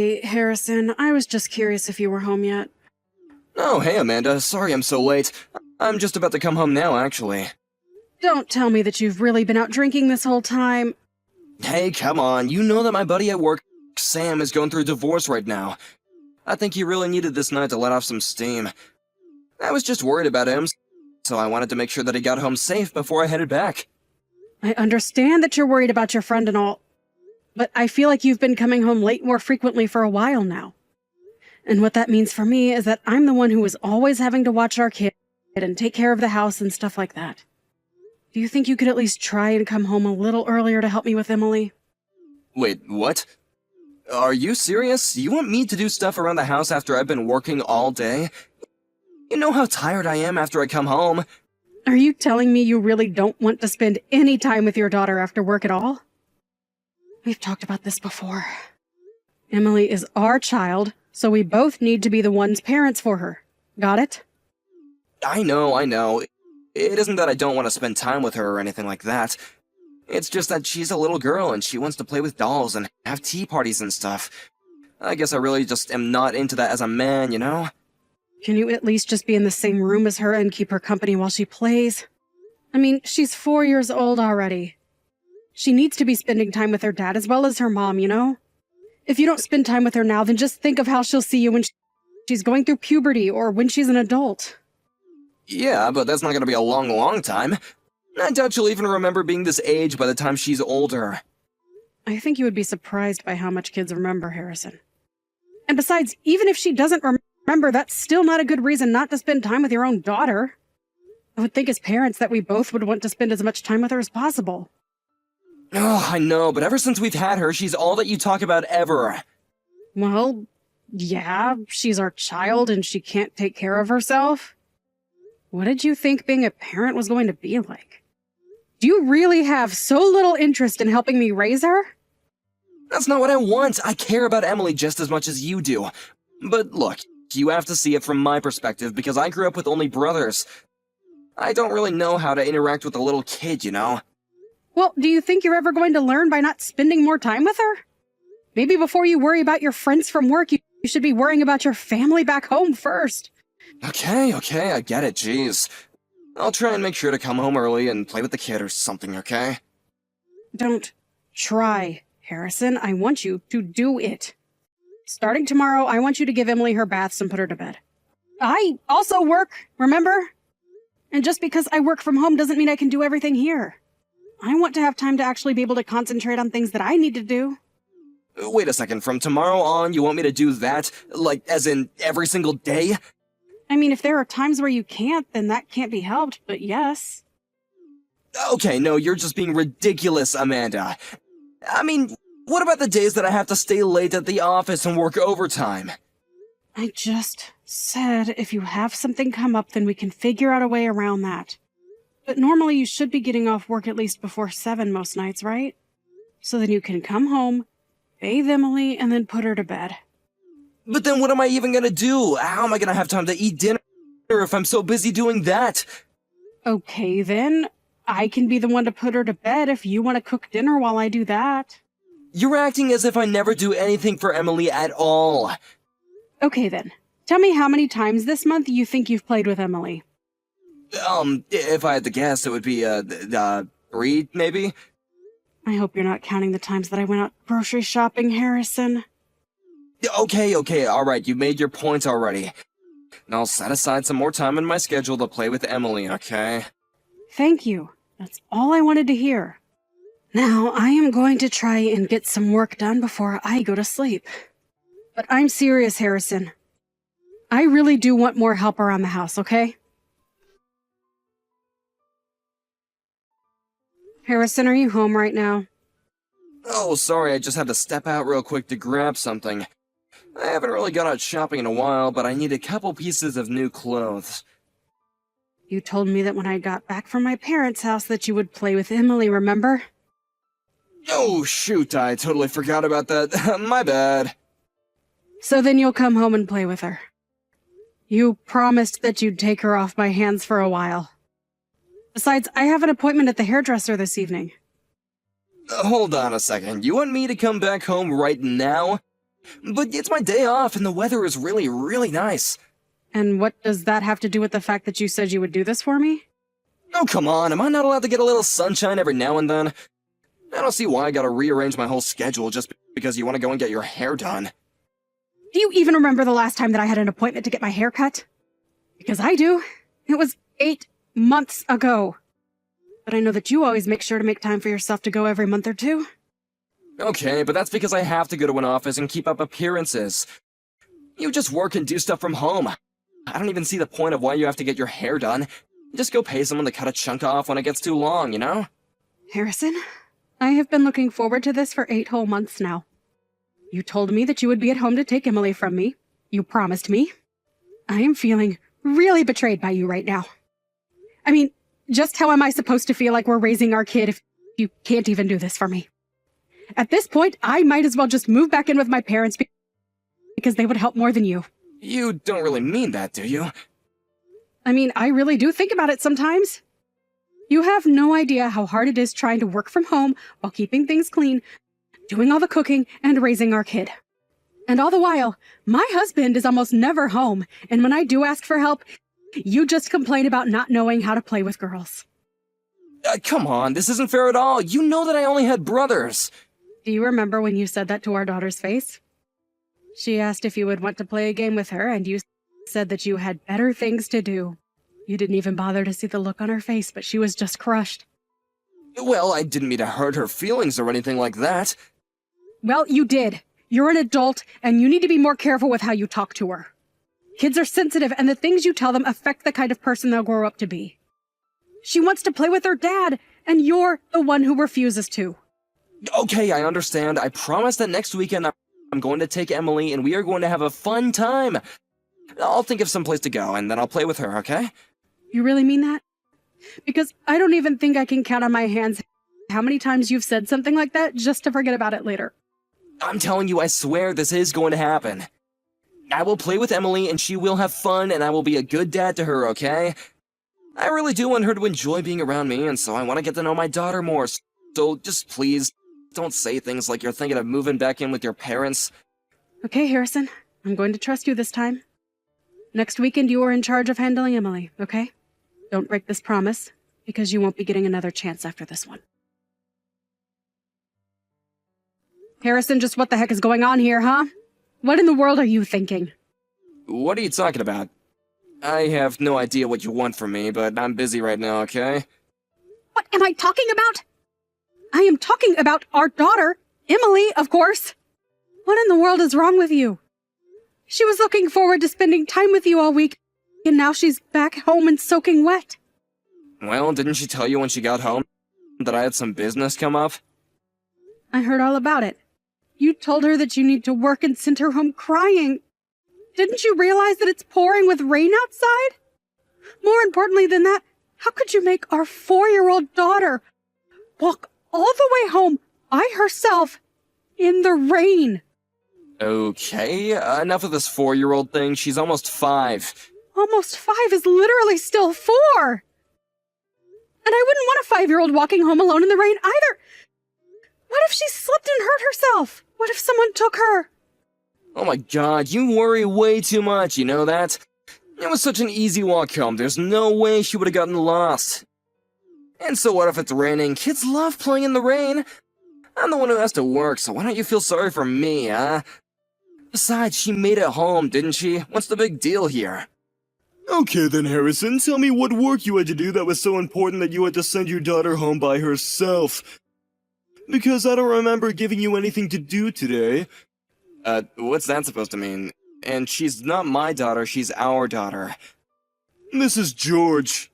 Hey, Harrison, I was just curious if you were home yet. Oh, hey Amanda, sorry I'm so late. I'm just about to come home now, actually. Don't tell me that you've really been out drinking this whole time. Hey, come on, you know that my buddy at work, Sam, is going through a divorce right now. I think he really needed this night to let off some steam. I was just worried about him, so I wanted to make sure that he got home safe before I headed back. I understand that you're worried about your friend and all, but I feel like you've been coming home late more frequently for a while now. And what that means for me is that I'm the one who is always having to watch our kid and take care of the house and stuff like that. Do you think you could at least try and come home a little earlier to help me with Emily? Wait, what? Are you serious? You want me to do stuff around the house after I've been working all day? You know how tired I am after I come home. Are you telling me you really don't want to spend any time with your daughter after work at all? We've talked about this before. Emily is our child, so we both need to be the ones parents for her. Got it? I know. It isn't that I don't want to spend time with her or anything like that. It's just that she's a little girl and she wants to play with dolls and have tea parties and stuff. I guess I really just am not into that as a man, you know? Can you at least just be in the same room as her and keep her company while she plays? I mean, she's 4 years old already. She needs to be spending time with her dad as well as her mom, you know? If you don't spend time with her now, then just think of how she'll see you when she's going through puberty or when she's an adult. Yeah, but that's not gonna be a long time. I doubt she'll even remember being this age by the time she's older. I think you would be surprised by how much kids remember, Harrison. And besides, even if she doesn't remember, that's still not a good reason not to spend time with your own daughter. I would think as parents that we both would want to spend as much time with her as possible. Oh, I know, but ever since we've had her, she's all that you talk about ever. Well, yeah, she's our child and she can't take care of herself. What did you think being a parent was going to be like? Do you really have so little interest in helping me raise her? That's not what I want. I care about Emily just as much as you do. But look, you have to see it from my perspective because I grew up with only brothers. I don't really know how to interact with a little kid, you know? Well, do you think you're ever going to learn by not spending more time with her? Maybe before you worry about your friends from work, you should be worrying about your family back home first. Okay, I get it, jeez. I'll try and make sure to come home early and play with the kid or something, okay? Don't try, Harrison. I want you to do it. Starting tomorrow, I want you to give Emily her baths and put her to bed. I also work, remember? And just because I work from home doesn't mean I can do everything here. I want to have time to actually be able to concentrate on things that I need to do. Wait a second, from tomorrow on, you want me to do that? Like, as in, every single day? I mean, if there are times where you can't, then that can't be helped, but yes. Okay, no, you're just being ridiculous, Amanda. I mean, what about the days that I have to stay late at the office and work overtime? I just said if you have something come up, then we can figure out a way around that. But normally you should be getting off work at least before 7 most nights, right? So then you can come home, bathe Emily, and then put her to bed. But then what am I even gonna do? How am I gonna have time to eat dinner if I'm so busy doing that? Okay, then. I can be the one to put her to bed if you want to cook dinner while I do that. You're acting as if I never do anything for Emily at all. Okay, then. Tell me how many times this month you think you've played with Emily. If I had to guess, it would be, 3, maybe? I hope you're not counting the times that I went out grocery shopping, Harrison. Okay, alright, you made your point already. I'll set aside some more time in my schedule to play with Emily, okay? Thank you. That's all I wanted to hear. Now, I am going to try and get some work done before I go to sleep. But I'm serious, Harrison. I really do want more help around the house, okay? Harrison, are you home right now? Oh, sorry, I just had to step out real quick to grab something. I haven't really gone out shopping in a while, but I need a couple pieces of new clothes. You told me that when I got back from my parents' house that you would play with Emily, remember? Oh, shoot, I totally forgot about that. My bad. So then you'll come home and play with her. You promised that you'd take her off my hands for a while. Besides, I have an appointment at the hairdresser this evening. Hold on a second. You want me to come back home right now? But it's my day off and the weather is really, really nice. And what does that have to do with the fact that you said you would do this for me? Oh, come on, am I not allowed to get a little sunshine every now and then? I don't see why I gotta rearrange my whole schedule just because you want to go and get your hair done. Do you even remember the last time that I had an appointment to get my hair cut? Because I do. It was 8 months ago. But I know that you always make sure to make time for yourself to go every month or two. Okay, but that's because I have to go to an office and keep up appearances. You just work and do stuff from home. I don't even see the point of why you have to get your hair done. Just go pay someone to cut a chunk off when it gets too long, you know? Harrison, I have been looking forward to this for 8 whole months now. You told me that you would be at home to take Emily from me. You promised me. I am feeling really betrayed by you right now. I mean, just how am I supposed to feel like we're raising our kid if you can't even do this for me? At this point, I might as well just move back in with my parents because they would help more than you. You don't really mean that, do you? I mean, I really do think about it sometimes. You have no idea how hard it is trying to work from home while keeping things clean, doing all the cooking, and raising our kid. And all the while, my husband is almost never home, and when I do ask for help, you just complain about not knowing how to play with girls. Come on, this isn't fair at all. You know that I only had brothers. Do you remember when you said that to our daughter's face? She asked if you would want to play a game with her, and you said that you had better things to do. You didn't even bother to see the look on her face, but she was just crushed. Well, I didn't mean to hurt her feelings or anything like that. Well, you did. You're an adult, and you need to be more careful with how you talk to her. Kids are sensitive, and the things you tell them affect the kind of person they'll grow up to be. She wants to play with her dad, and you're the one who refuses to. Okay, I understand. I promise that next weekend I'm going to take Emily and we are going to have a fun time. I'll think of some place to go and then I'll play with her, okay? You really mean that? Because I don't even think I can count on my hands how many times you've said something like that just to forget about it later. I'm telling you, I swear this is going to happen. I will play with Emily and she will have fun and I will be a good dad to her, okay? I really do want her to enjoy being around me and so I want to get to know my daughter more. So just please, don't say things like you're thinking of moving back in with your parents. Okay, Harrison. I'm going to trust you this time. Next weekend you are in charge of handling Emily, okay? Don't break this promise, because you won't be getting another chance after this one. Harrison, just what the heck is going on here, huh? What in the world are you thinking? What are you talking about? I have no idea what you want from me, but I'm busy right now, okay? What am I talking about? I am talking about our daughter, Emily, of course. What in the world is wrong with you? She was looking forward to spending time with you all week, and now she's back home and soaking wet. Well, didn't she tell you when she got home that I had some business come up? I heard all about it. You told her that you need to work and sent her home crying. Didn't you realize that it's pouring with rain outside? More importantly than that, how could you make our 4-year-old daughter walk all the way home by herself in the rain? Okay, enough of this 4-year-old thing. She's almost 5. Almost 5 is literally still 4. And I wouldn't want a 5-year-old walking home alone in the rain either. What if she slipped and hurt herself? What if someone took her? Oh my god, you worry way too much, you know that? It was such an easy walk home, there's no way she would have gotten lost. And so what if it's raining? Kids love playing in the rain. I'm the one who has to work, so why don't you feel sorry for me, huh? Besides, she made it home, didn't she? What's the big deal here? Okay then, Harrison, tell me what work you had to do that was so important that you had to send your daughter home by herself. Because I don't remember giving you anything to do today. What's that supposed to mean? And she's not my daughter, she's our daughter. This is George.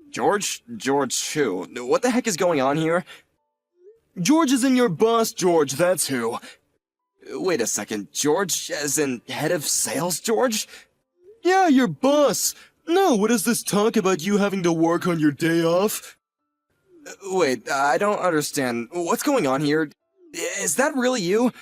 George? George who? What the heck is going on here? George is in your boss, George, that's who. Wait a second, George as in head of sales, George? Yeah, your boss. No, what is this talk about you having to work on your day off? Wait, I don't understand. What's going on here? Is that really you?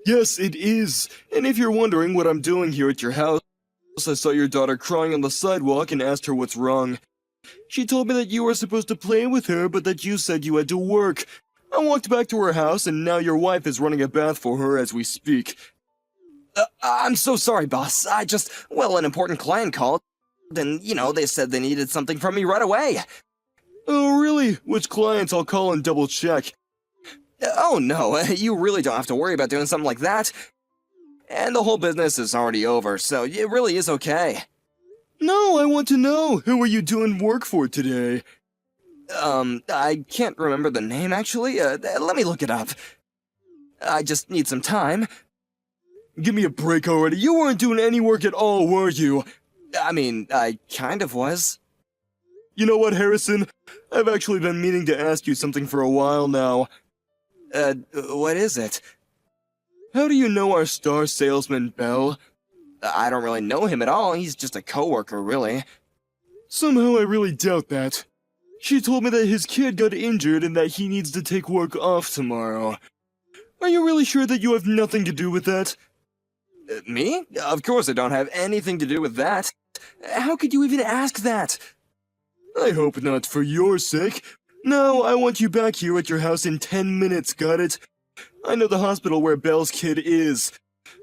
Yes, it is. And if you're wondering what I'm doing here at your house, I saw your daughter crying on the sidewalk and asked her what's wrong. She told me that you were supposed to play with her, but that you said you had to work. I walked back to her house, and now your wife is running a bath for her as we speak. I'm so sorry, boss. An important client called, and, they said they needed something from me right away. Oh, really? Which clients? I'll call and double check. Oh, no, you really don't have to worry about doing something like that. And the whole business is already over, so it really is okay. No, I want to know. Who are you doing work for today? I can't remember the name, actually. Let me look it up. I just need some time. Give me a break already. You weren't doing any work at all, were you? I mean, I kind of was. You know what, Harrison? I've actually been meaning to ask you something for a while now. What is it? How do you know our star salesman, Bell? I don't really know him at all. He's just a coworker, really. Somehow I really doubt that. She told me that his kid got injured and that he needs to take work off tomorrow. Are you really sure that you have nothing to do with that? Me? Of course I don't have anything to do with that. How could you even ask that? I hope not, for your sake. No, I want you back here at your house in 10 minutes, got it? I know the hospital where Belle's kid is.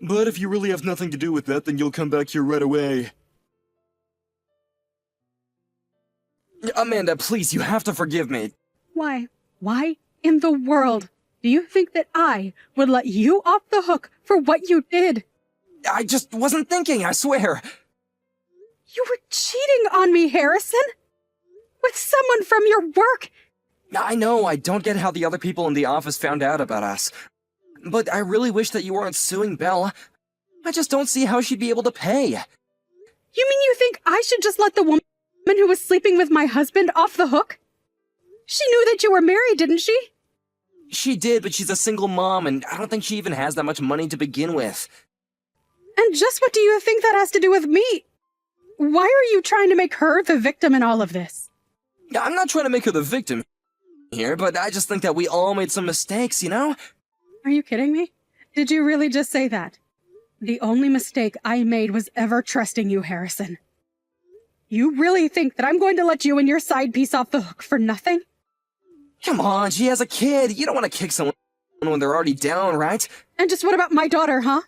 But if you really have nothing to do with that, then you'll come back here right away. Amanda, please, you have to forgive me. Why? Why in the world do you think that I would let you off the hook for what you did? I just wasn't thinking, I swear. You were cheating on me, Harrison? With someone from your work? I know, I don't get how the other people in the office found out about us. But I really wish that you weren't suing Belle. I just don't see how she'd be able to pay. You mean you think I should just let the woman who was sleeping with my husband off the hook? She knew that you were married, didn't she? She did, but she's a single mom, and I don't think she even has that much money to begin with. And just what do you think that has to do with me? Why are you trying to make her the victim in all of this? I'm not trying to make her the victim here, but I just think that we all made some mistakes, you know? Are you kidding me? Did you really just say that? The only mistake I made was ever trusting you, Harrison. You really think that I'm going to let you and your side piece off the hook for nothing? Come on, she has a kid. You don't want to kick someone when they're already down, right? And just what about my daughter, huh?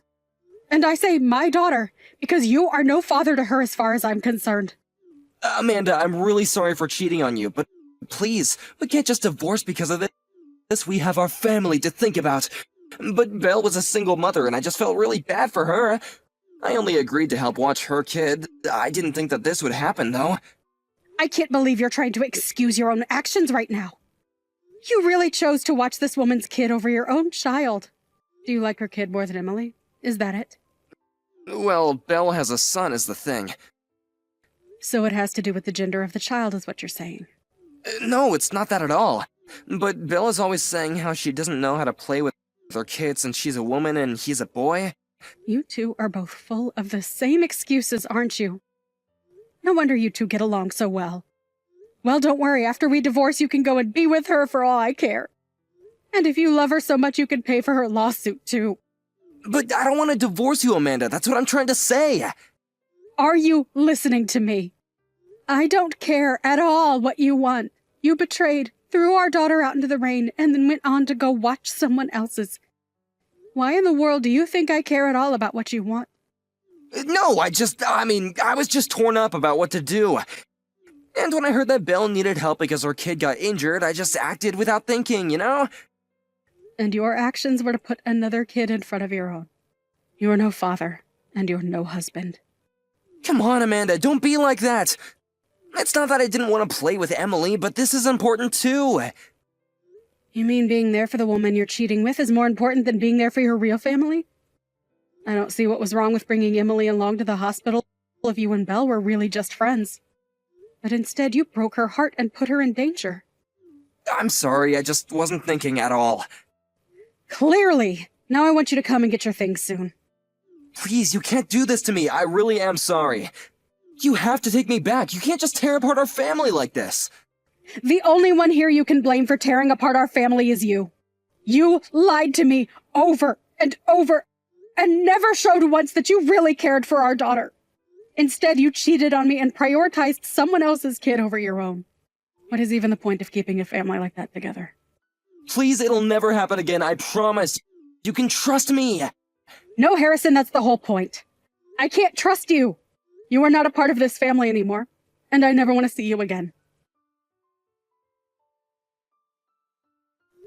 And I say my daughter because you are no father to her as far as I'm concerned. Amanda, I'm really sorry for cheating on you, but please, we can't just divorce because of this. We have our family to think about. But Belle was a single mother, and I just felt really bad for her. I only agreed to help watch her kid. I didn't think that this would happen, though. I can't believe you're trying to excuse your own actions right now. You really chose to watch this woman's kid over your own child. Do you like her kid more than Emily? Is that it? Well, Belle has a son is the thing. So it has to do with the gender of the child, is what you're saying. No, it's not that at all. But Belle is always saying how she doesn't know how to play with her kids since she's a woman and he's a boy. You two are both full of the same excuses, aren't you? No wonder you two get along so well. Well, don't worry. After we divorce, you can go and be with her for all I care. And if you love her so much, you can pay for her lawsuit, too. But I don't want to divorce you, Amanda. That's what I'm trying to say. Are you listening to me? I don't care at all what you want. You betrayed, threw our daughter out into the rain, and then went on to go watch someone else's. Why in the world do you think I care at all about what you want? No, I was just torn up about what to do. And when I heard that Belle needed help because her kid got injured, I just acted without thinking, you know? And your actions were to put another kid in front of your own. You're no father, and you're no husband. Come on, Amanda, don't be like that. It's not that I didn't want to play with Emily, but this is important too. You mean being there for the woman you're cheating with is more important than being there for your real family? I don't see what was wrong with bringing Emily along to the hospital if you and Belle were really just friends. But instead, you broke her heart and put her in danger. I'm sorry, I just wasn't thinking at all. Clearly! Now I want you to come and get your things soon. Please, you can't do this to me. I really am sorry. You have to take me back. You can't just tear apart our family like this. The only one here you can blame for tearing apart our family is you. You lied to me over and over and never showed once that you really cared for our daughter. Instead, you cheated on me and prioritized someone else's kid over your own. What is even the point of keeping a family like that together? Please, it'll never happen again, I promise. You can trust me. No, Harrison, that's the whole point. I can't trust you. You are not a part of this family anymore, and I never want to see you again.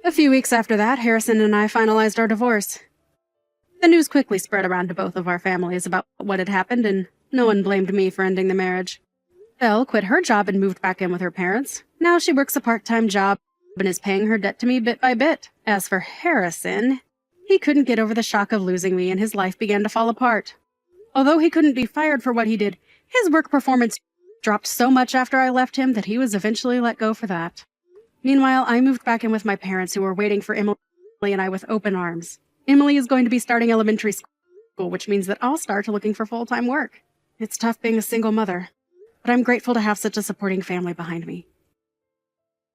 A few weeks after that, Harrison and I finalized our divorce. The news quickly spread around to both of our families about what had happened, and no one blamed me for ending the marriage. Belle quit her job and moved back in with her parents. Now she works a part-time job and is paying her debt to me bit by bit. As for Harrison, he couldn't get over the shock of losing me, and his life began to fall apart. Although he couldn't be fired for what he did, his work performance dropped so much after I left him that he was eventually let go for that. Meanwhile, I moved back in with my parents, who were waiting for Emily and I with open arms. Emily is going to be starting elementary school, which means that I'll start looking for full-time work. It's tough being a single mother, but I'm grateful to have such a supporting family behind me.